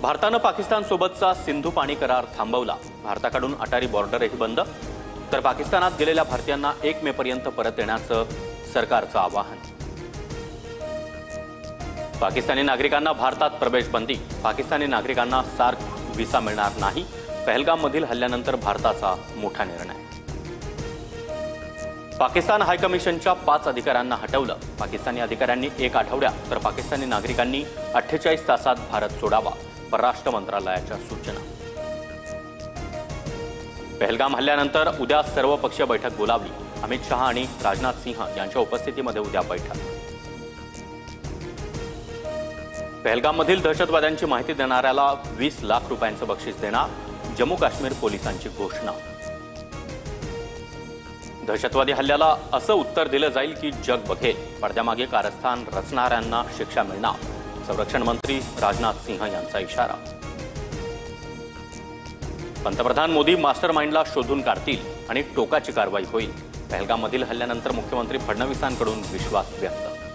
भारतानं पाकिस्तानसोबतचा सिंधू पाणी करार थांबवला। भारताकडून अटारी बॉर्डरही बंद, तर पाकिस्तानात गेलेल्या भारतीयांना 1 मे पर्यंत परत येण्याचं सरकारचं आवाहन। पाकिस्तानी नागरिकांना भारतात प्रवेश बंदी, पाकिस्तानी नागरिकांना सार्क व्हिसा मिळणार नाही। पहलगाममधील हल्ल्यानंतर भारताचा मोठा निर्णय। पाकिस्तान हायकमिशनच्या 5 अधिकाऱ्यांना हटवलं। पाकिस्तानी अधिकाऱ्यांनी 1 आठवड्यात तर पाकिस्तानी नागरिकांनी 48 तासात भारत सोडावा, परराष्ट्र मंत्रालयाच्या सूचना। पहलगाम हल्ल्यानंतर उद्या सर्वपक्षीय बैठक बोलावली। अमित शहा आणि राजनाथ सिंह यांच्या उपस्थितीमध्ये उद्या बैठक। पहलगाममधील दहशतवाद्यांची माहिती देणाऱ्याला 20 लाख रुपयांचं बक्षीस देणार, जम्मू काश्मीर पोलिसांची घोषणा। दहशतवादी हल्ल्याला असं उत्तर दिलं जाईल की जग बघेल, पडद्यामागे कारस्थान रचणाऱ्यांना शिक्षा मिळणार, संरक्षण मंत्री राजनाथ सिंह यांचा इशारा। पंतप्रधान मोदी मास्टरमाइंडला शोधून काढतील आणि टोकाची कारवाई होईल। पहलगाममधील हल्ल्यानंतर मुख्यमंत्री फडणवीसांकडून विश्वास व्यक्त।